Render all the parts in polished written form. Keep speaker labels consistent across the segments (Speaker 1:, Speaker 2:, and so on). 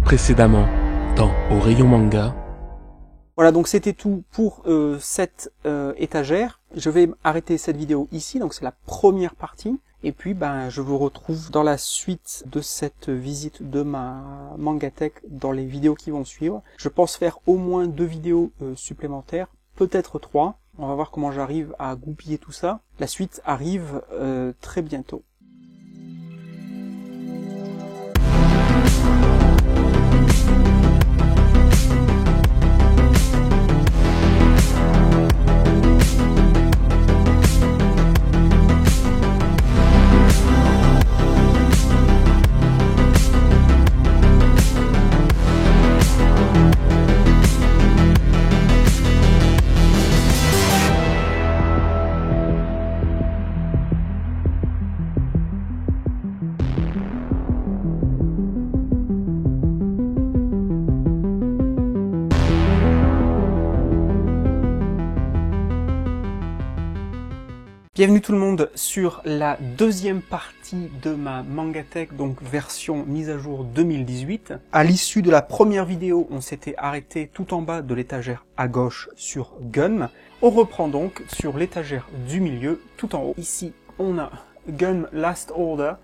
Speaker 1: Précédemment, dans Au Rayon Manga.
Speaker 2: Voilà, donc c'était tout pour cette étagère. Je vais arrêter cette vidéo ici, donc c'est la première partie. Et puis, je vous retrouve dans la suite de cette visite de ma mangatech dans les vidéos qui vont suivre. Je pense faire au moins 2 vidéos supplémentaires, peut-être 3. On va voir comment j'arrive à goupiller tout ça. La suite arrive très bientôt. Bienvenue tout le monde sur la deuxième partie de ma mangatech, donc version mise à jour 2018. À l'issue de la première vidéo, on s'était arrêté tout en bas de l'étagère à gauche sur Gun. On reprend donc sur l'étagère du milieu, tout en haut. Ici, on a Gun Last Order.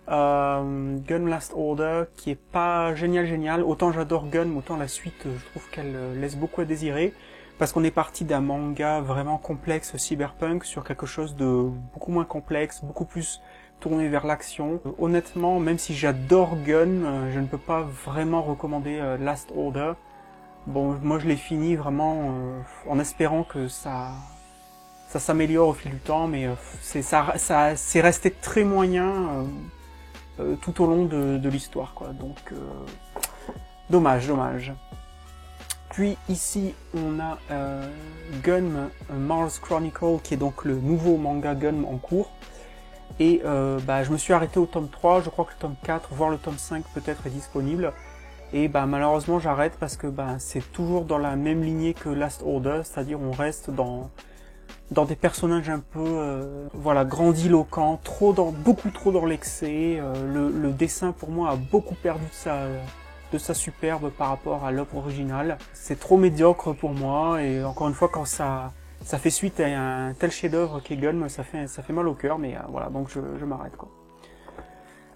Speaker 2: Gun Last Order qui est pas génial. Autant j'adore Gun, autant la suite, je trouve qu'elle laisse beaucoup à désirer. Parce qu'on est parti d'un manga vraiment complexe cyberpunk sur quelque chose de beaucoup moins complexe, beaucoup plus tourné vers l'action. Honnêtement, même si j'adore Gun, je ne peux pas vraiment recommander Last Order. Bon, moi je l'ai fini vraiment en espérant que ça s'améliore au fil du temps, mais c'est resté très moyen tout au long de l'histoire, quoi. Donc, dommage. Puis ici, on a Gun Mars Chronicle, qui est donc le nouveau manga Gun en cours. Et je me suis arrêté au tome 3, je crois que le tome 4, voire le tome 5 peut-être est disponible. Et malheureusement j'arrête parce que c'est toujours dans la même lignée que Last Order, c'est-à-dire on reste dans des personnages un peu grandiloquents, beaucoup trop dans l'excès. Le dessin pour moi a beaucoup perdu de sa superbe par rapport à l'œuvre originale. C'est trop médiocre pour moi, et encore une fois, quand ça fait suite à un tel chef-d'œuvre qu'est Gun, ça fait mal au cœur, mais voilà, donc je m'arrête, quoi.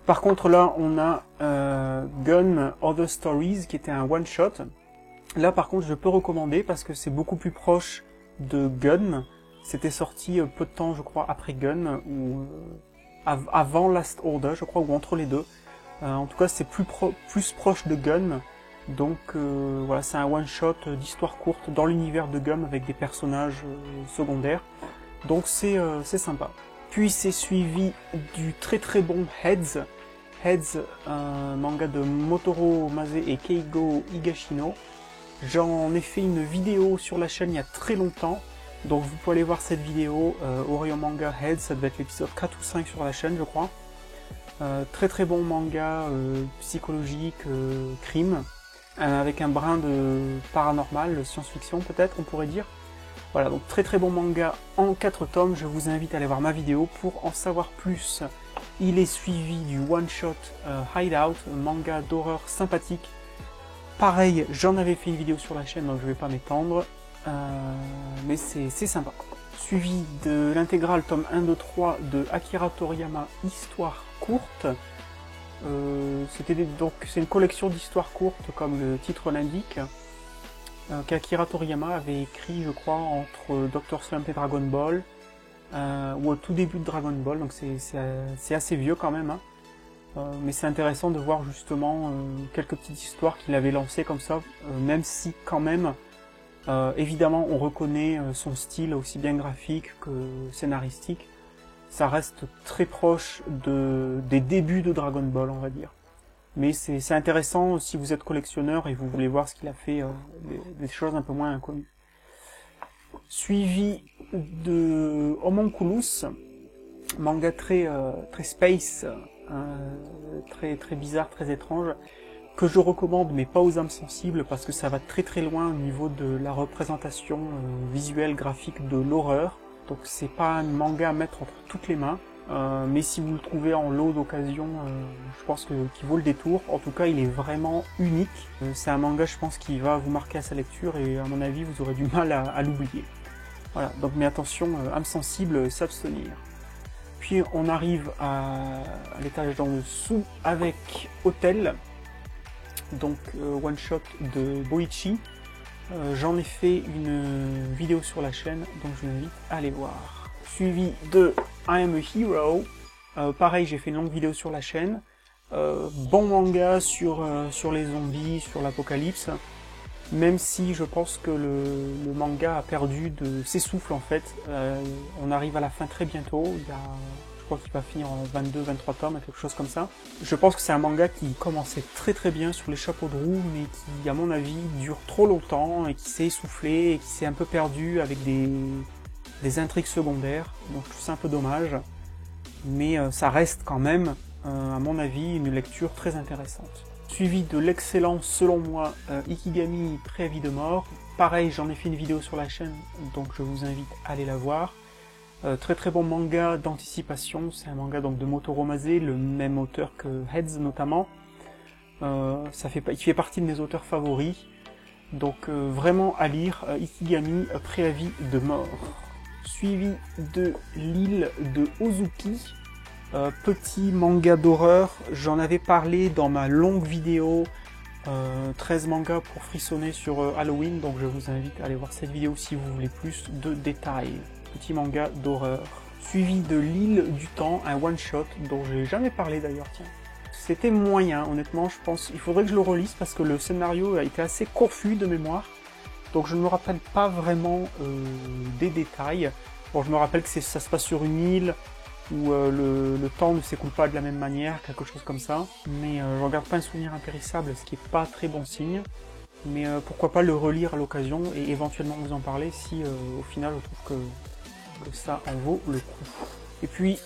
Speaker 2: Par contre, là, on a Gun Other Stories, qui était un one-shot. Là, par contre, je peux recommander, parce que c'est beaucoup plus proche de Gun. C'était sorti peu de temps, je crois, après Gun, ou avant Last Order, je crois, ou entre les deux. En tout cas, c'est plus proche de Gun, donc voilà, c'est un one-shot d'histoire courte dans l'univers de Gun avec des personnages secondaires, donc c'est sympa. Puis c'est suivi du très bon Heads, un manga de Motoro Mase et Keigo Higashino. J'en ai fait une vidéo sur la chaîne il y a très longtemps, donc vous pouvez aller voir cette vidéo au rayon manga Heads, ça devait être l'épisode 4 ou 5 sur la chaîne, je crois. Très bon manga psychologique, crime, avec un brin de paranormal, science-fiction peut-être on pourrait dire. Voilà, donc très bon manga en 4 tomes, je vous invite à aller voir ma vidéo pour en savoir plus. Il est suivi du one-shot Hideout, un manga d'horreur sympathique. Pareil, j'en avais fait une vidéo sur la chaîne, donc je vais pas m'étendre, mais c'est sympa. Suivi de l'intégrale tome 1, 2, 3 de Akira Toriyama, Histoire courte. C'est une collection d'histoires courtes, comme le titre l'indique, qu'Akira Toriyama avait écrit, je crois, entre Dr. Slump et Dragon Ball, ou au tout début de Dragon Ball, donc c'est assez vieux quand même, hein. Mais c'est intéressant de voir justement quelques petites histoires qu'il avait lancées comme ça, même si quand même, évidemment, on reconnaît son style aussi bien graphique que scénaristique. Ça reste très proche des débuts de Dragon Ball, on va dire. Mais c'est intéressant si vous êtes collectionneur et vous voulez voir ce qu'il a fait, des choses un peu moins inconnues. Suivi de Homunculus, manga très space, très bizarre, très étrange, que je recommande mais pas aux âmes sensibles parce que ça va très loin au niveau de la représentation visuelle, graphique de l'horreur. Donc c'est pas un manga à mettre entre toutes les mains. mais si vous le trouvez en lot d'occasion, je pense qu'il vaut le détour. En tout cas, il est vraiment unique. C'est un manga, je pense, qui va vous marquer à sa lecture et à mon avis, vous aurez du mal à l'oublier. Voilà, donc mais attention, âme sensible, s'abstenir. Puis on arrive à l'étage d'en dessous avec Hôtel, donc one shot de Boichi. J'en ai fait une vidéo sur la chaîne, donc je vous invite à aller voir. Suivi de I Am a Hero, pareil, j'ai fait une longue vidéo sur la chaîne. Bon manga sur les zombies, sur l'apocalypse, même si je pense que le manga a perdu de ses souffles en fait. On arrive à la fin très bientôt, je crois qu'il va finir en 22-23 tomes, quelque chose comme ça. Je pense que c'est un manga qui commençait très bien sur les chapeaux de roue, mais qui, à mon avis, dure trop longtemps et qui s'est essoufflé et qui s'est un peu perdu avec des intrigues secondaires. Donc je trouve ça un peu dommage, mais ça reste quand même, à mon avis, une lecture très intéressante. Suivi de l'excellent, selon moi, Ikigami Préavis de mort. Pareil, j'en ai fait une vidéo sur la chaîne, donc je vous invite à aller la voir. Très bon manga d'anticipation, c'est un manga donc de Motoro Mase, le même auteur que Heads notamment. Il fait partie de mes auteurs favoris, donc vraiment à lire, Ikigami Préavis de mort. Suivi de l'île de Ozuki, petit manga d'horreur, j'en avais parlé dans ma longue vidéo 13 mangas pour frissonner sur Halloween, donc je vous invite à aller voir cette vidéo si vous voulez plus de détails. Petit manga d'horreur. Suivi de l'île du temps, un one-shot dont j'ai jamais parlé d'ailleurs, tiens. C'était moyen, honnêtement, je pense. Il faudrait que je le relise parce que le scénario a été assez confus de mémoire. Donc je ne me rappelle pas vraiment des détails. Bon, je me rappelle que ça se passe sur une île où le temps ne s'écoule pas de la même manière, quelque chose comme ça. Mais je regarde pas un souvenir impérissable, ce qui est pas très bon signe. Mais pourquoi pas le relire à l'occasion et éventuellement vous en parler si au final je trouve que ça en vaut le coup. Et puis,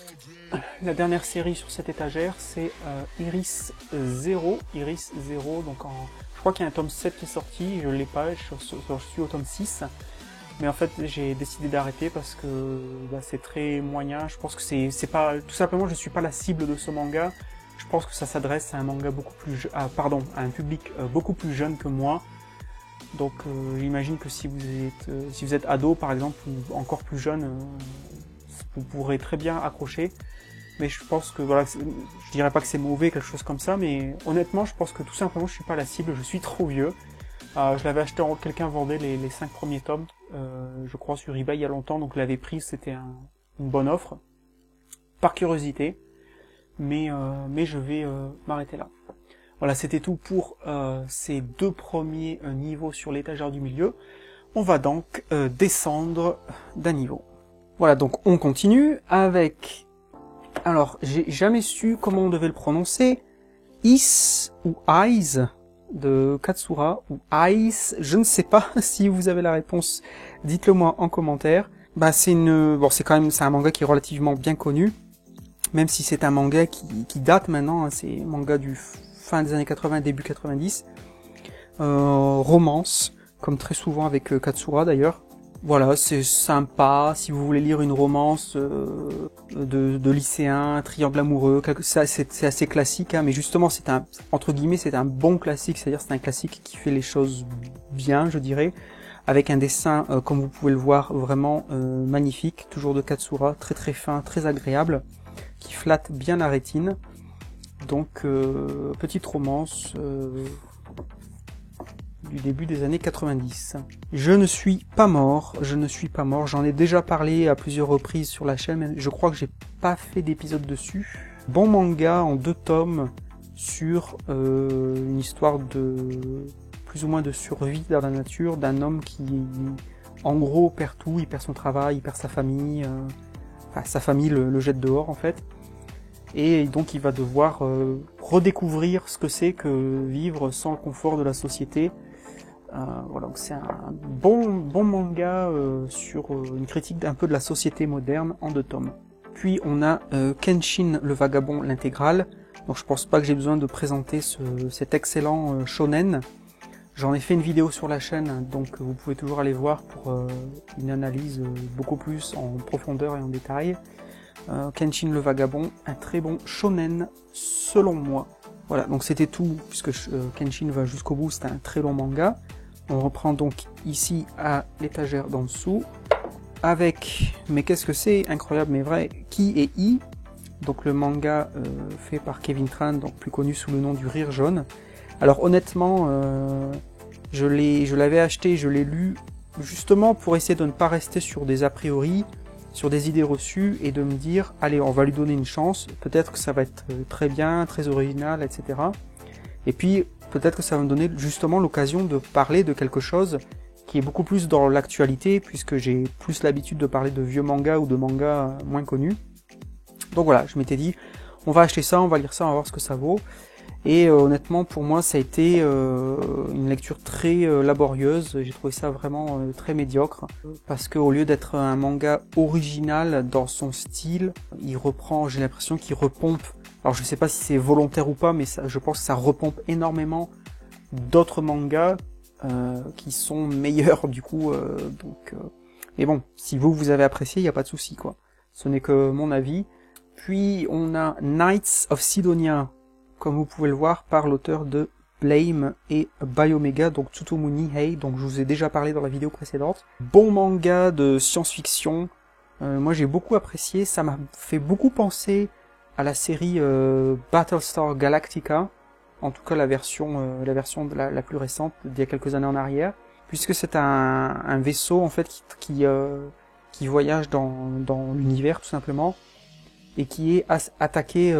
Speaker 2: la dernière série sur cette étagère, c'est Iris 0. Iris 0, donc je crois qu'il y a un tome 7 qui est sorti, je ne l'ai pas, je suis au tome 6. Mais en fait, j'ai décidé d'arrêter parce que c'est très moyen. Je pense que c'est pas... Tout simplement, je suis pas la cible de ce manga. Je pense que ça s'adresse à un manga beaucoup plus... à un public beaucoup plus jeune que moi. Donc j'imagine que si vous êtes ado par exemple ou encore plus jeune, vous pourrez très bien accrocher. Mais je pense que voilà, je dirais pas que c'est mauvais, quelque chose comme ça, mais honnêtement je pense que tout simplement je suis pas la cible, je suis trop vieux. Je l'avais acheté, quelqu'un vendait les 5 premiers tomes, je crois sur eBay il y a longtemps, donc je l'avais pris, c'était une bonne offre, par curiosité, mais je vais m'arrêter là. Voilà, c'était tout pour ces 2 premiers niveaux sur l'étagère du milieu. On va donc descendre d'un niveau. Voilà, donc on continue avec... Alors, j'ai jamais su comment on devait le prononcer. Is ou Eyes de Katsura, ou Ice, je ne sais pas si vous avez la réponse, dites-le moi en commentaire. C'est un manga qui est relativement bien connu, même si c'est un manga qui date maintenant, hein, c'est un manga du fin des années 80, début 90, romance, comme très souvent avec Katsura d'ailleurs. Voilà, c'est sympa, si vous voulez lire une romance de lycéen, triangle amoureux, c'est assez classique, hein, mais justement c'est entre guillemets, c'est un bon classique, c'est-à-dire c'est un classique qui fait les choses bien, je dirais, avec un dessin, comme vous pouvez le voir, vraiment magnifique, toujours de Katsura, très fin, très agréable, qui flatte bien la rétine. Donc, petite romance du début des années 90. Je ne suis pas mort, j'en ai déjà parlé à plusieurs reprises sur la chaîne, mais je crois que j'ai pas fait d'épisode dessus. Bon manga en 2 tomes sur une histoire de plus ou moins de survie dans la nature, d'un homme qui, en gros, perd tout, il perd son travail, il perd sa famille, sa famille le jette dehors en fait. Et donc il va devoir redécouvrir ce que c'est que vivre sans le confort de la société. Voilà, donc c'est un bon manga sur une critique un peu de la société moderne en 2 tomes. Puis on a Kenshin le Vagabond, l'intégrale. Donc je pense pas que j'ai besoin de présenter cet excellent shonen. J'en ai fait une vidéo sur la chaîne, donc vous pouvez toujours aller voir pour une analyse beaucoup plus en profondeur et en détail. Kenshin le Vagabond, un très bon shonen selon moi. Voilà, donc c'était tout, puisque Kenshin va jusqu'au bout, c'est un très long manga. On reprend donc ici à l'étagère d'en dessous, avec, mais qu'est-ce que c'est, incroyable mais vrai, Ki et I, donc le manga fait par Kevin Tran, donc plus connu sous le nom du Rire Jaune. Alors honnêtement, je l'avais acheté, je l'ai lu, justement pour essayer de ne pas rester sur des a priori, sur des idées reçues, et de me dire, allez, on va lui donner une chance, peut-être que ça va être très bien, très original, etc. Et puis, peut-être que ça va me donner justement l'occasion de parler de quelque chose qui est beaucoup plus dans l'actualité, puisque j'ai plus l'habitude de parler de vieux mangas ou de mangas moins connus. Donc voilà, je m'étais dit, on va acheter ça, on va lire ça, on va voir ce que ça vaut. Et honnêtement, pour moi, ça a été une lecture très laborieuse. J'ai trouvé ça vraiment très médiocre, parce qu'au lieu d'être un manga original dans son style, il reprend, j'ai l'impression qu'il repompe. Alors je sais pas si c'est volontaire ou pas, mais ça, je pense que ça repompe énormément d'autres mangas qui sont meilleurs du coup. Mais bon, si vous avez apprécié, il n'y a pas de souci quoi. Ce n'est que mon avis. Puis on a Knights of Sidonia, comme vous pouvez le voir, par l'auteur de Blame et Biomega, donc Tsutomuni Hei, donc je vous ai déjà parlé dans la vidéo précédente. Bon manga de science-fiction, moi j'ai beaucoup apprécié, ça m'a fait beaucoup penser à la série Battlestar Galactica, en tout cas la version la plus récente d'il y a quelques années en arrière, puisque c'est un vaisseau en fait qui voyage dans l'univers tout simplement, et qui est attaqué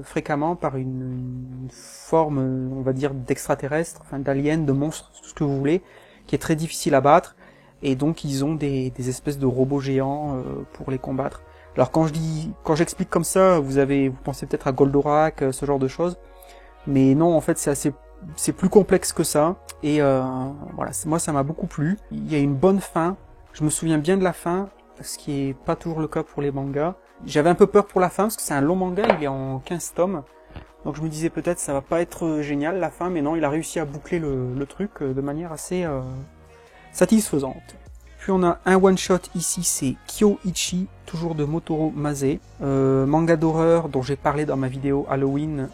Speaker 2: fréquemment par une forme, on va dire, d'extraterrestre, enfin d'alien, de monstre, tout ce que vous voulez, qui est très difficile à battre, et donc ils ont des espèces de robots géants pour les combattre. Alors quand j'explique comme ça, vous pensez peut-être à Goldorak, ce genre de choses, mais non, en fait c'est plus complexe que ça, et voilà, moi ça m'a beaucoup plu. Il y a une bonne fin, je me souviens bien de la fin, ce qui est pas toujours le cas pour les mangas. J'avais un peu peur pour la fin, parce que c'est un long manga, il est en 15 tomes. Donc je me disais peut-être ça va pas être génial la fin, mais non, il a réussi à boucler le truc de manière assez satisfaisante. Puis on a un one-shot ici, c'est Kyoichi, toujours de Motoro Mase. Manga d'horreur dont j'ai parlé dans ma vidéo Halloween,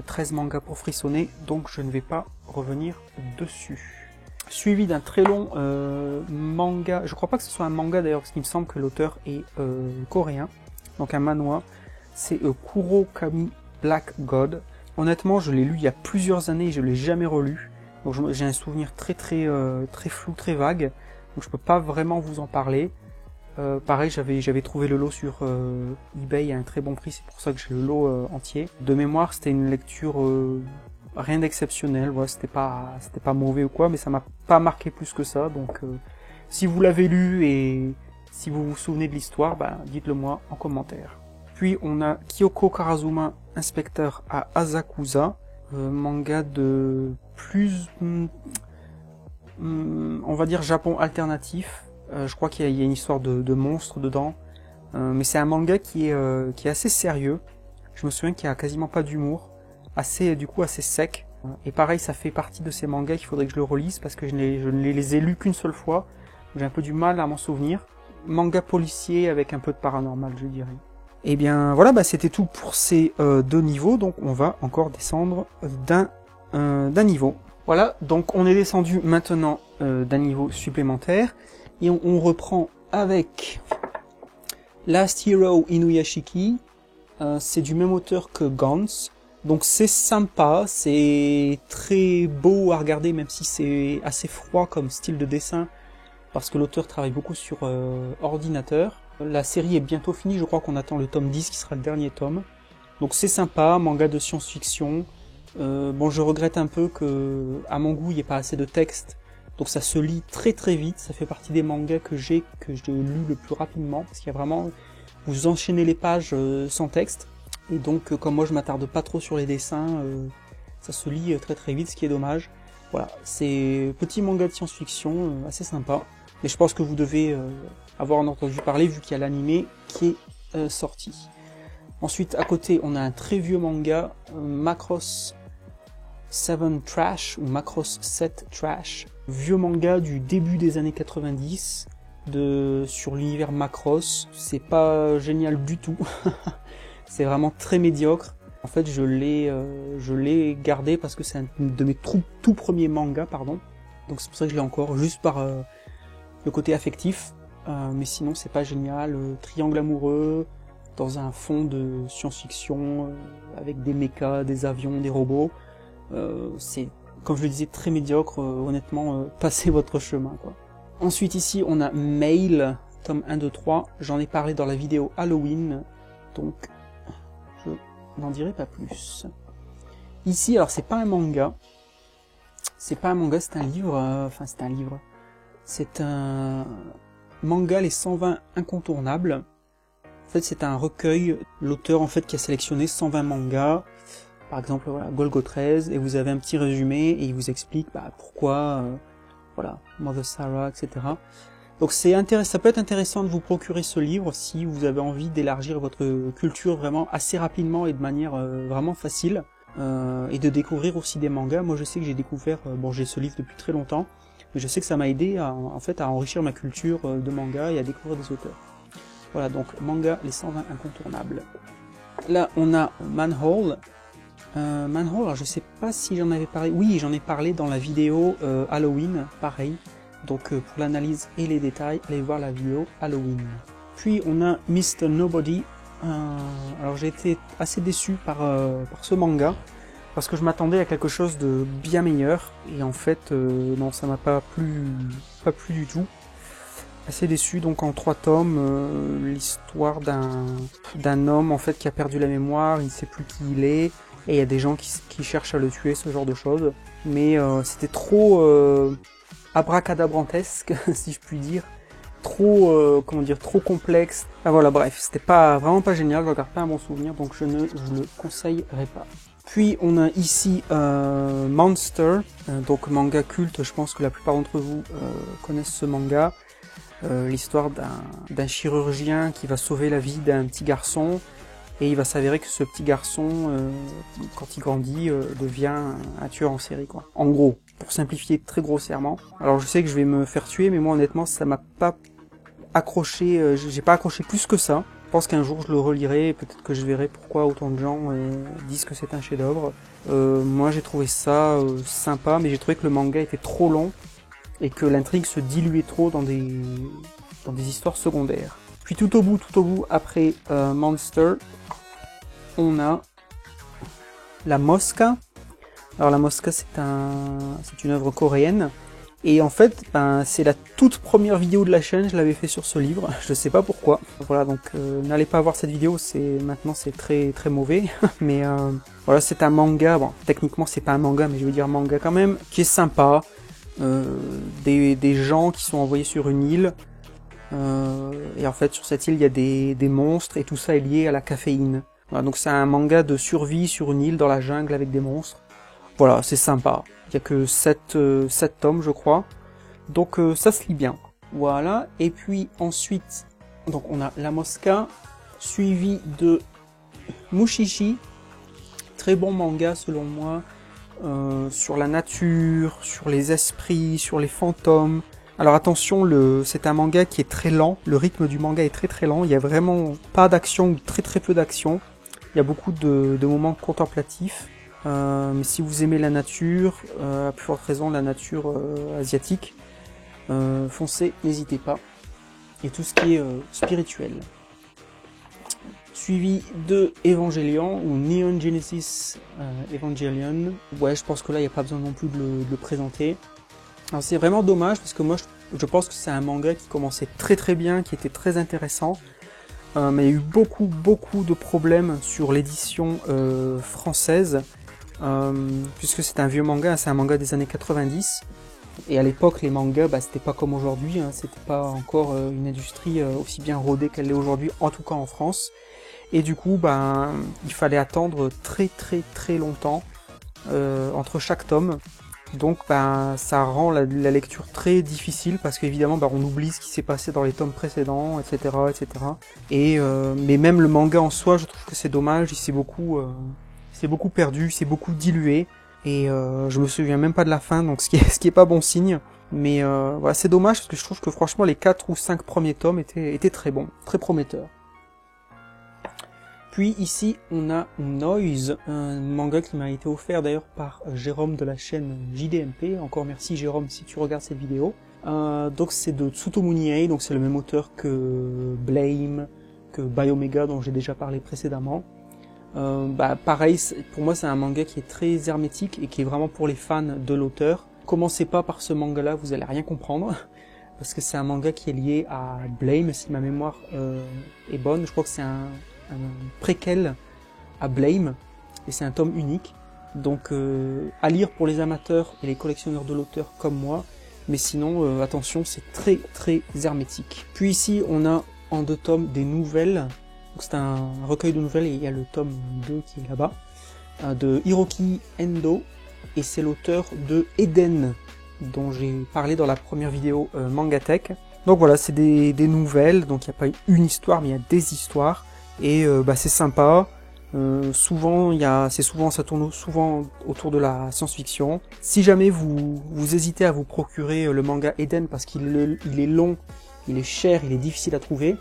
Speaker 2: 13 mangas pour frissonner, donc je ne vais pas revenir dessus. Suivi d'un très long manga, je crois pas que ce soit un manga d'ailleurs, parce qu'il me semble que l'auteur est coréen, donc un manhwa, c'est Kurokami Black God. Honnêtement, je l'ai lu il y a plusieurs années et je l'ai jamais relu, donc j'ai un souvenir très flou, très vague, donc je peux pas vraiment vous en parler. Pareil, j'avais trouvé le lot sur eBay à un très bon prix, c'est pour ça que j'ai le lot entier. De mémoire, c'était une lecture rien d'exceptionnel, voilà, c'était pas mauvais ou quoi, mais ça m'a pas marqué plus que ça, donc si vous l'avez lu et si vous vous souvenez de l'histoire, bah, dites-le moi en commentaire. Puis on a Kyoko Karazuma, inspecteur à Asakusa, manga de plus, on va dire Japon alternatif, je crois qu'il y a une histoire de monstres dedans, mais c'est un manga qui est assez sérieux, je me souviens qu'il y a quasiment pas d'humour, assez sec, et pareil ça fait partie de ces mangas qu'il faudrait que je le relise parce que je ne les ai lus qu'une seule fois, j'ai un peu du mal à m'en souvenir. Manga policier avec un peu de paranormal, je dirais. Et bien voilà, bah, c'était tout pour ces deux niveaux, donc on va encore descendre d'un niveau. Voilà, donc on est descendu maintenant d'un niveau supplémentaire, et on reprend avec Last Hero Inuyashiki, c'est du même auteur que Gantz. Donc c'est sympa, c'est très beau à regarder, même si c'est assez froid comme style de dessin, parce que l'auteur travaille beaucoup sur ordinateur. La série est bientôt finie, je crois qu'on attend le tome 10 qui sera le dernier tome. Donc c'est sympa, manga de science-fiction. Bon, je regrette un peu que, à mon goût, il n'y ait pas assez de texte, donc ça se lit très vite, ça fait partie des mangas que j'ai lu le plus rapidement, parce qu'il y a vraiment, vous enchaînez les pages sans texte. Et donc, comme moi je m'attarde pas trop sur les dessins, ça se lit très vite, ce qui est dommage. Voilà, c'est petit manga de science-fiction, assez sympa. Mais je pense que vous devez avoir en entendu parler, vu qu'il y a l'animé qui est sorti. Ensuite, à côté, on a un très vieux manga, Macross 7 Trash, ou Macross 7 Trash. Vieux manga du début des années 90. sur l'univers Macross. C'est pas génial du tout. C'est vraiment très médiocre. En fait, je l'ai gardé parce que c'est un de mes tout premiers mangas, pardon. Donc c'est pour ça que je l'ai encore, juste par le côté affectif. Mais sinon, c'est pas génial. Triangle amoureux, dans un fond de science-fiction, avec des mechas, des avions, des robots. C'est, comme je le disais, très médiocre. Honnêtement, passez votre chemin, quoi. Ensuite, ici, on a Mail, tome 1, 2, 3. J'en ai parlé dans la vidéo Halloween. Donc, je n'en dirai pas plus. Ici, alors, c'est pas un manga. C'est pas un manga, c'est un livre. Enfin, c'est un livre. C'est un manga, les 120 incontournables. En fait, c'est un recueil. L'auteur, en fait, qui a sélectionné 120 mangas. Par exemple, voilà, Golgo 13. Et vous avez un petit résumé et il vous explique pourquoi, voilà, Mother Sarah, etc. Donc, ça peut être intéressant de vous procurer ce livre si vous avez envie d'élargir votre culture vraiment assez rapidement et de manière vraiment facile. Et de découvrir aussi des mangas. Moi, je sais que j'ai découvert, bon, j'ai ce livre depuis très longtemps, mais je sais que ça m'a aidé à enrichir ma culture de manga et à découvrir des auteurs. Voilà, donc manga, les 120 incontournables. Là, on a Manhole. Manhole, alors je sais pas si j'en avais parlé. Oui, j'en ai parlé dans la vidéo Halloween, pareil. Donc pour l'analyse et les détails, allez voir la vidéo Halloween. Puis on a Mr. Nobody. Alors j'ai été assez déçu par ce manga parce que je m'attendais à quelque chose de bien meilleur et en fait non, ça m'a pas plu du tout. Assez déçu. Donc en 3 tomes, l'histoire d'un homme en fait qui a perdu la mémoire, il ne sait plus qui il est et il y a des gens qui cherchent à le tuer, ce genre de choses. Mais c'était trop abracadabrantesque si je puis dire. Trop trop complexe. Voilà, bref, c'était vraiment pas génial, je garde pas un bon souvenir, donc je ne vous le conseillerais pas. Puis on a ici Monster, donc manga culte, je pense que la plupart d'entre vous connaissent ce manga. L'histoire d'un chirurgien qui va sauver la vie d'un petit garçon, et il va s'avérer que ce petit garçon, quand il grandit, devient un tueur en série, quoi. En gros, pour simplifier très grossièrement. Alors je sais que je vais me faire tuer, mais moi honnêtement ça m'a pas accroché, j'ai pas accroché plus que ça. Je pense qu'un jour je le relirai et peut-être que je verrai pourquoi autant de gens disent que c'est un chef-d'œuvre. Moi j'ai trouvé ça sympa, mais j'ai trouvé que le manga était trop long et que l'intrigue se diluait trop dans des histoires secondaires. Puis tout au bout, après Monster, on a La Mosca. Alors La Mosca, c'est une œuvre coréenne. Et en fait, c'est la toute première vidéo de la chaîne, je l'avais fait sur ce livre, je sais pas pourquoi. Voilà, donc n'allez pas voir cette vidéo, maintenant c'est très très mauvais. Mais voilà, c'est un manga, bon, techniquement c'est pas un manga, mais je veux dire manga quand même, qui est sympa. Des gens qui sont envoyés sur une île. Et en fait, sur cette île, il y a des monstres, et tout ça est lié à la caféine. Voilà, donc c'est un manga de survie sur une île dans la jungle avec des monstres. Voilà, c'est sympa. Il n'y a que 7 tomes, je crois. Donc ça se lit bien. Voilà, et puis ensuite, donc on a La Mosca, suivi de Mushishi. Très bon manga selon moi, sur la nature, sur les esprits, sur les fantômes. Alors attention, c'est un manga qui est très lent, le rythme du manga est très très lent, il n'y a vraiment pas d'action ou très très peu d'action. Il y a beaucoup de moments contemplatifs. Mais si vous aimez la nature, à plus forte raison la nature asiatique, foncez, n'hésitez pas. Et tout ce qui est spirituel. Suivi de Evangelion, ou Neon Genesis Evangelion. Ouais, je pense que là, il n'y a pas besoin non plus de le présenter. Alors c'est vraiment dommage, parce que moi, je pense que c'est un manga qui commençait très très bien, qui était très intéressant. Mais il y a eu beaucoup de problèmes sur l'édition française. Puisque c'est un vieux manga, c'est un manga des années 90, et à l'époque les mangas c'était pas comme aujourd'hui, hein, c'était pas encore une industrie aussi bien rodée qu'elle l'est aujourd'hui, en tout cas en France, et du coup il fallait attendre très longtemps entre chaque tome, donc ça rend la lecture très difficile, parce qu'évidemment on oublie ce qui s'est passé dans les tomes précédents, etc. Mais même le manga en soi, je trouve que c'est dommage, il s'est beaucoup perdu, c'est beaucoup dilué, et je me souviens même pas de la fin, donc ce qui est pas bon signe. Mais voilà, c'est dommage parce que je trouve que franchement les 4 ou 5 premiers tomes étaient très bons, très prometteurs. Puis ici on a Noise, un manga qui m'a été offert d'ailleurs par Jérôme de la chaîne JDMP. Encore merci Jérôme si tu regardes cette vidéo. Donc c'est de Tsutomu Nihei, donc c'est le même auteur que Blame, que Biomega dont j'ai déjà parlé précédemment. Pareil, pour moi c'est un manga qui est très hermétique et qui est vraiment pour les fans de l'auteur. Commencez pas par ce manga là, vous allez rien comprendre, parce que c'est un manga qui est lié à Blame, si ma mémoire est bonne. Je crois que c'est un préquel à Blame, et c'est un tome unique. Donc à lire pour les amateurs et les collectionneurs de l'auteur comme moi, mais sinon attention, c'est très très hermétique. Puis ici on a en 2 tomes des nouvelles. C'est un recueil de nouvelles et il y a le tome 2 qui est là-bas, de Hiroki Endo, et c'est l'auteur de Eden, dont j'ai parlé dans la première vidéo Mangatech. Donc voilà, c'est des nouvelles, donc il n'y a pas une histoire, mais il y a des histoires, et c'est sympa. Ça tourne souvent autour de la science-fiction. Si jamais vous hésitez à vous procurer le manga Eden, parce qu'il est long, il est cher, il est difficile à trouver,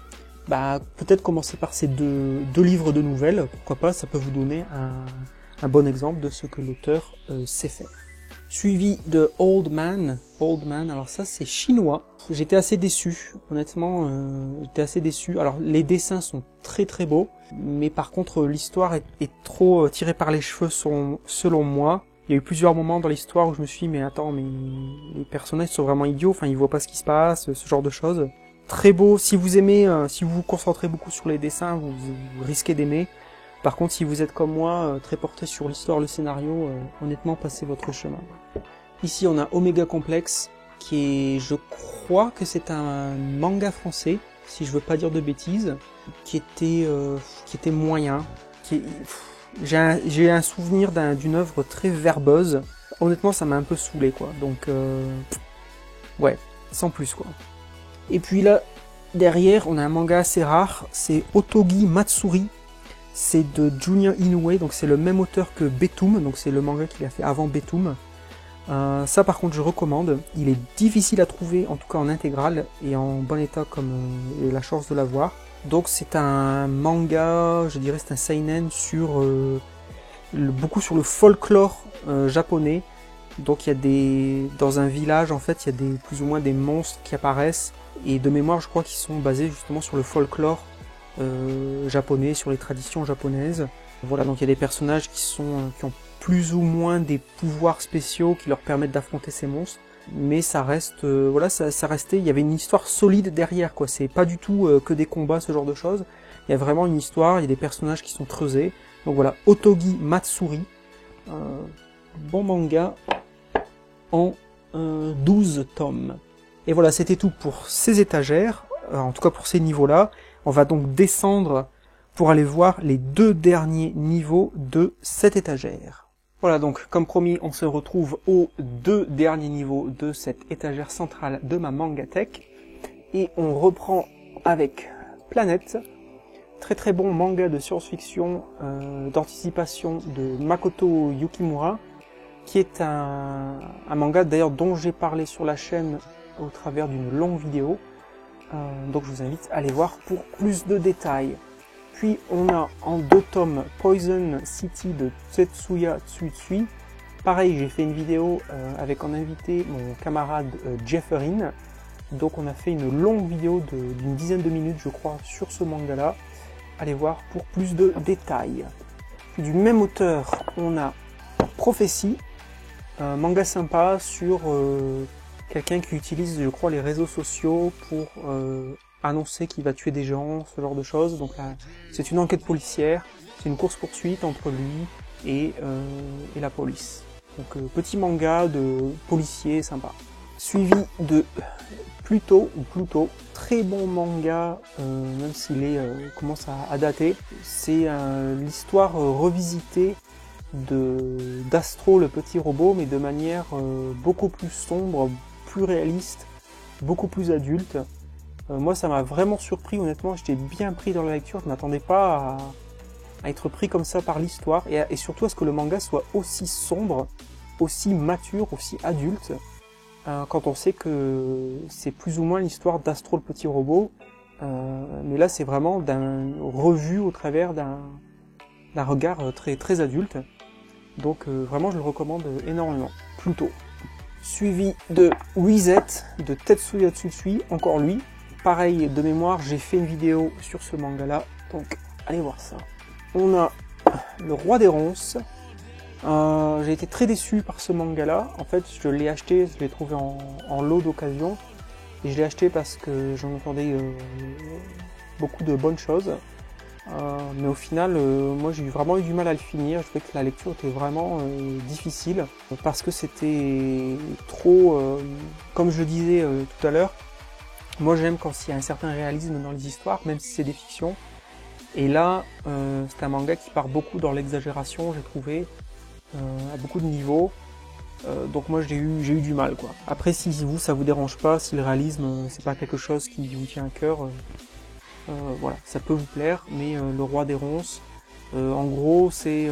Speaker 2: peut-être commencer par ces deux livres de nouvelles, pourquoi pas, ça peut vous donner un bon exemple de ce que l'auteur sait faire. Suivi de Old Man, alors ça c'est chinois. J'étais assez déçu, honnêtement, j'étais assez déçu. Alors les dessins sont très très beaux, mais par contre l'histoire est trop tirée par les cheveux selon moi. Il y a eu plusieurs moments dans l'histoire où je me suis dit, mais attends, mais les personnages sont vraiment idiots, enfin ils voient pas ce qui se passe, ce genre de choses. Très beau, si vous aimez, si vous vous concentrez beaucoup sur les dessins, vous risquez d'aimer. Par contre, si vous êtes comme moi, très porté sur l'histoire, le scénario, honnêtement, passez votre chemin. Ici, on a Omega Complex, qui est, je crois que c'est un manga français, si je veux pas dire de bêtises, qui était moyen. J'ai un souvenir d'une œuvre très verbeuse. Honnêtement, ça m'a un peu saoulé, quoi. Donc, ouais, sans plus, quoi. Et puis là, derrière, on a un manga assez rare, c'est Otogi Matsuri, c'est de Junya Inoue, donc c'est le même auteur que Betum, donc c'est le manga qu'il a fait avant Betum. Ça par contre je recommande, il est difficile à trouver, en tout cas en intégrale, et en bon état comme j'ai la chance de l'avoir. Donc c'est un manga, je dirais c'est un seinen sur, beaucoup sur le folklore japonais. Donc il y a dans un village en fait, il y a plus ou moins des monstres qui apparaissent, et de mémoire je crois qu'ils sont basés justement sur le folklore japonais, sur les traditions japonaises. Voilà, donc il y a des personnages qui ont plus ou moins des pouvoirs spéciaux qui leur permettent d'affronter ces monstres, mais ça reste, ça restait, il y avait une histoire solide derrière, quoi. C'est pas du tout que des combats, ce genre de choses. Il y a vraiment une histoire, il y a des personnages qui sont creusés. Donc voilà, Otogi Matsuri, bon manga en 12 tomes. Et voilà, c'était tout pour ces étagères, en tout cas pour ces niveaux-là. On va donc descendre pour aller voir les 2 derniers niveaux de cette étagère. Voilà, donc comme promis, on se retrouve aux 2 derniers niveaux de cette étagère centrale de ma Mangatech. Et on reprend avec Planète, très très bon manga de science-fiction, d'anticipation de Makoto Yukimura, qui est un manga d'ailleurs dont j'ai parlé sur la chaîne au travers d'une longue vidéo. Donc je vous invite à aller voir pour plus de détails. Puis on a en 2 tomes Poison City de Tetsuya Tsutsui. Pareil, j'ai fait une vidéo avec en invité mon camarade Jefferin. Donc on a fait une longue vidéo d'une dizaine de minutes je crois sur ce manga là. Allez voir pour plus de détails. Puis du même auteur, on a Prophétie, un manga sympa sur quelqu'un qui utilise, je crois, les réseaux sociaux pour annoncer qu'il va tuer des gens, ce genre de choses. Donc là, c'est une enquête policière, c'est une course-poursuite entre lui et la police. Donc petit manga de policier sympa. Suivi de Pluto, très bon manga, même s'il commence à dater. C'est l'histoire revisitée d'Astro, le petit robot, mais de manière beaucoup plus sombre, plus réaliste, beaucoup plus adulte. Moi ça m'a vraiment surpris, honnêtement, j'étais bien pris dans la lecture, je ne m'attendais pas à être pris comme ça par l'histoire, et surtout à ce que le manga soit aussi sombre, aussi mature, aussi adulte. quand on sait que c'est plus ou moins l'histoire d'Astro le petit robot, mais là c'est vraiment revu au travers d'un regard très adulte, donc vraiment je le recommande énormément. Pluto. Suivi de Reset de Tetsuya Tsutsui, encore lui. Pareil, de mémoire, j'ai fait une vidéo sur ce manga là, donc allez voir ça. On a Le Roi des Ronces. J'ai été très déçu par ce manga là. En fait, je l'ai acheté, je l'ai trouvé en lot d'occasion. Et je l'ai acheté parce que j'en entendais beaucoup de bonnes choses. Mais au final, moi j'ai vraiment eu du mal à le finir. Je trouvais que la lecture était vraiment difficile. Parce que c'était trop... comme je le disais tout à l'heure, moi j'aime quand il y a un certain réalisme dans les histoires, même si c'est des fictions. Et là, c'est un manga qui part beaucoup dans l'exagération, j'ai trouvé, à beaucoup de niveaux. Donc moi j'ai eu du mal, quoi. Après, si vous ça vous dérange pas, si le réalisme c'est pas quelque chose qui vous tient à cœur, voilà, ça peut vous plaire. Mais Le Roi des Ronces, en gros, c'est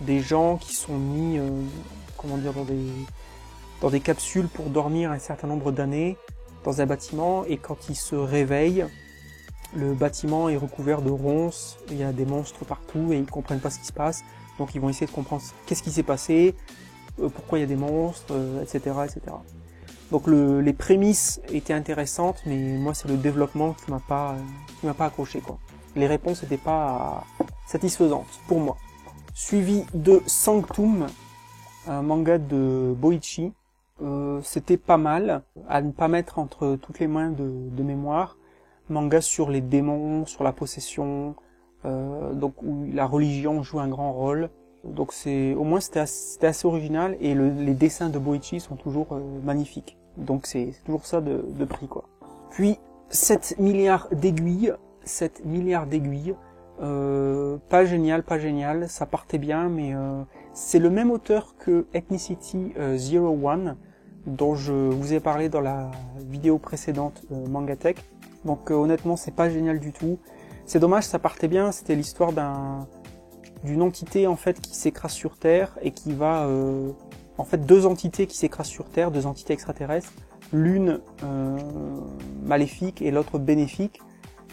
Speaker 2: des gens qui sont mis, comment dire, dans des capsules pour dormir un certain nombre d'années dans un bâtiment, et quand ils se réveillent, le bâtiment est recouvert de ronces, il y a des monstres partout et ils comprennent pas ce qui se passe, donc ils vont essayer de comprendre qu'est-ce qui s'est passé, pourquoi il y a des monstres, etc., etc. Donc les prémices étaient intéressantes, mais moi c'est le développement qui m'a pas accroché, quoi. Les réponses n'étaient pas satisfaisantes pour moi. Suivi de Sanctum, un manga de Boichi. C'était pas mal, à ne pas mettre entre toutes les mains de mémoire. Manga sur les démons, sur la possession, donc où la religion joue un grand rôle. Donc au moins c'était assez original, et les dessins de Boichi sont toujours magnifiques. Donc c'est toujours ça de prix, quoi. Puis 7 milliards d'aiguilles, pas génial, ça partait bien, mais c'est le même auteur que Ethnicity 01, dont je vous ai parlé dans la vidéo précédente Mangatech. Donc honnêtement c'est pas génial du tout. C'est dommage, ça partait bien, c'était l'histoire d'une entité en fait qui s'écrase sur Terre et qui va... en fait deux entités qui s'écrasent sur Terre, deux entités extraterrestres, l'une maléfique et l'autre bénéfique.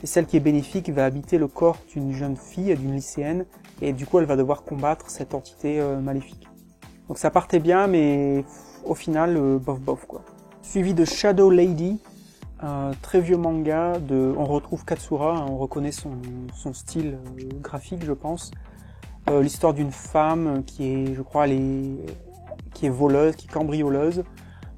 Speaker 2: Et celle qui est bénéfique va habiter le corps d'une jeune fille, d'une lycéenne, et du coup elle va devoir combattre cette entité maléfique. Donc ça partait bien, mais au final, bof quoi. Suivi de Shadow Lady, très vieux manga, on retrouve Katsura, on reconnaît son style graphique, je pense. L'histoire d'une femme qui est, je crois, qui est voleuse, qui est cambrioleuse.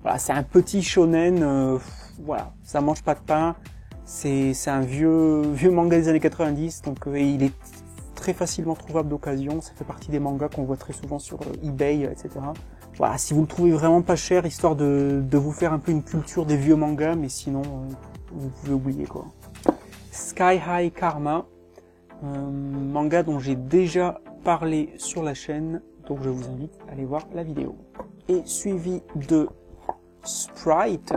Speaker 2: Voilà, c'est un petit shonen, voilà, ça mange pas de pain. C'est un vieux manga des années 90, donc il est très facilement trouvable d'occasion. Ça fait partie des mangas qu'on voit très souvent sur eBay, etc. Voilà, si vous le trouvez vraiment pas cher, histoire de vous faire un peu une culture des vieux mangas, mais sinon, vous pouvez oublier, quoi. Sky High Karma, manga dont j'ai déjà parlé sur la chaîne, donc je vous invite à aller voir la vidéo. Et suivi de Sprite.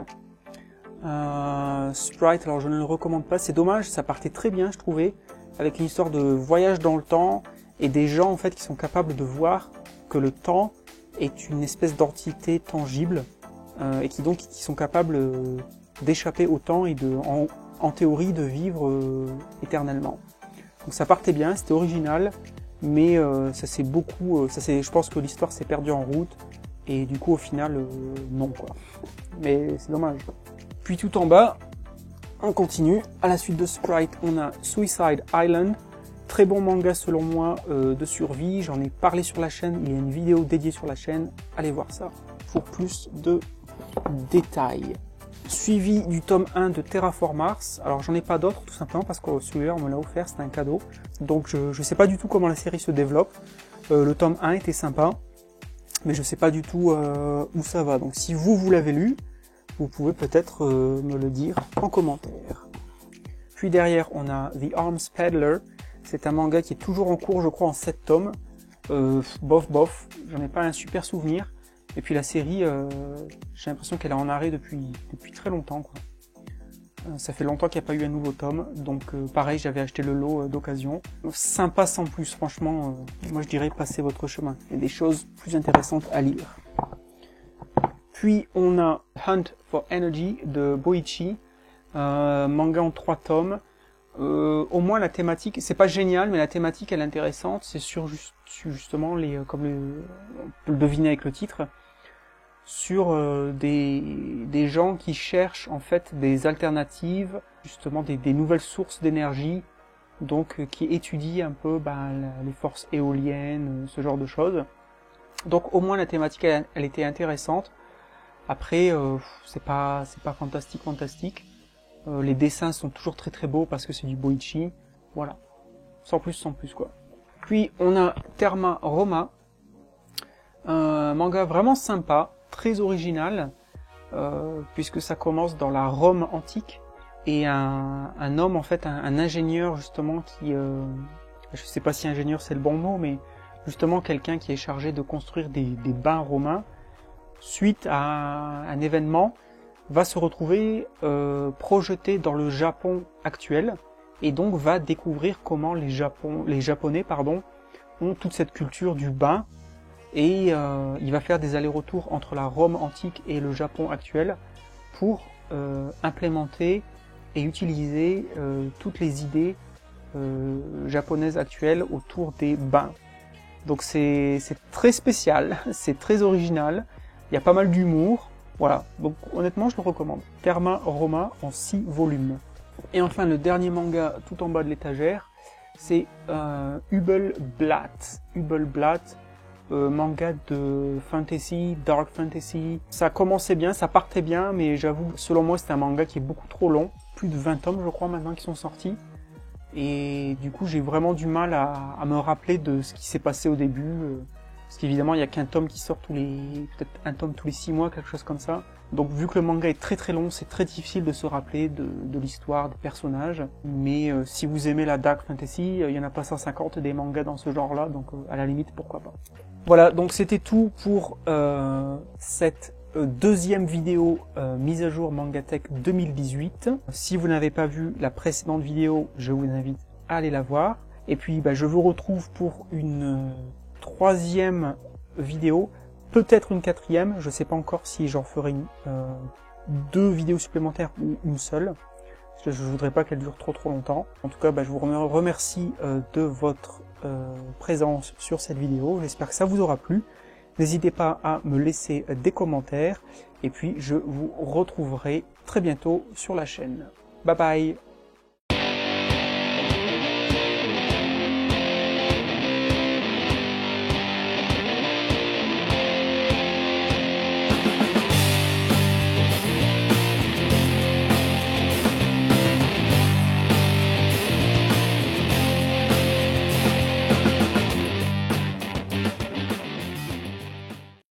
Speaker 2: Sprite, alors je ne le recommande pas, c'est dommage, ça partait très bien, je trouvais, avec une histoire de voyage dans le temps, et des gens, en fait, qui sont capables de voir que le temps est une espèce d'entité tangible, et qui sont capables d'échapper au temps et en théorie de vivre éternellement. Donc ça partait bien, c'était original, mais je pense que l'histoire s'est perdue en route, et du coup au final non, quoi. Mais c'est dommage. Puis tout en bas, on continue. À la suite de Sprite, on a Suicide Island. Très bon manga selon moi de survie. J'en ai parlé sur la chaîne. Il y a une vidéo dédiée sur la chaîne. Allez voir ça pour plus de détails. Suivi du tome 1 de Terraform Mars. Alors j'en ai pas d'autres tout simplement parce que celui-là on me l'a offert, c'était un cadeau. Donc je sais pas du tout comment la série se développe. Le tome 1 était sympa, mais je sais pas du tout où ça va. Donc si vous l'avez lu, vous pouvez peut-être me le dire en commentaire. Puis derrière, on a The Arms Peddler. C'est un manga qui est toujours en cours, je crois, en 7 tomes. Bof, j'en ai pas un super souvenir. Et puis la série, j'ai l'impression qu'elle est en arrêt depuis très longtemps, quoi. Ça fait longtemps qu'il n'y a pas eu un nouveau tome. Donc pareil, j'avais acheté le lot d'occasion. Sympa sans plus, franchement. Moi je dirais passez votre chemin. Il y a des choses plus intéressantes à lire. Puis on a Hunt for Energy de Boichi, manga en 3 tomes. Au moins la thématique, c'est pas génial, mais la thématique elle est intéressante. C'est sur justement on peut le deviner avec le titre, sur des gens qui cherchent en fait des alternatives, justement des nouvelles sources d'énergie, donc qui étudient un peu les forces éoliennes, ce genre de choses. Donc au moins la thématique elle était intéressante. Après c'est pas fantastique. Les dessins sont toujours très très beaux parce que c'est du Boichi. Voilà. Sans plus quoi. Puis on a Therma Roma. Un manga vraiment sympa, très original, puisque ça commence dans la Rome antique. Et un homme, en fait, un ingénieur justement qui... je sais pas si ingénieur c'est le bon mot, mais justement quelqu'un qui est chargé de construire des bains romains, suite à un événement, va se retrouver projeté dans le Japon actuel, et donc va découvrir comment les Japonais ont toute cette culture du bain, et il va faire des allers-retours entre la Rome antique et le Japon actuel pour implémenter et utiliser toutes les idées japonaises actuelles autour des bains. Donc c'est très spécial, c'est très original, il y a pas mal d'humour. Voilà, donc honnêtement je le recommande. Therma Roma en 6 volumes. Et enfin le dernier manga tout en bas de l'étagère, c'est Übelblatt. Übelblatt, manga de fantasy, dark fantasy. Ça commençait bien, ça partait bien, mais j'avoue, selon moi c'est un manga qui est beaucoup trop long. Plus de 20 tomes je crois maintenant qui sont sortis. Et du coup j'ai vraiment du mal à me rappeler de ce qui s'est passé au début. Parce qu'évidemment, il n'y a qu'un tome qui sort peut-être un tome tous les 6 mois, quelque chose comme ça. Donc vu que le manga est très très long, c'est très difficile de se rappeler de l'histoire, des personnages. Mais si vous aimez la dark fantasy, il y en a pas 150 des mangas dans ce genre-là, donc à la limite, pourquoi pas. Voilà, donc c'était tout pour cette deuxième vidéo mise à jour Mangatech 2018. Si vous n'avez pas vu la précédente vidéo, je vous invite à aller la voir. Et puis je vous retrouve pour une troisième vidéo, peut-être une quatrième, je sais pas encore si j'en ferai 2 vidéos supplémentaires ou une seule, parce que je voudrais pas qu'elle dure trop longtemps. En tout cas, je vous remercie de votre présence sur cette vidéo, j'espère que ça vous aura plu. N'hésitez pas à me laisser des commentaires, et puis je vous retrouverai très bientôt sur la chaîne. Bye bye.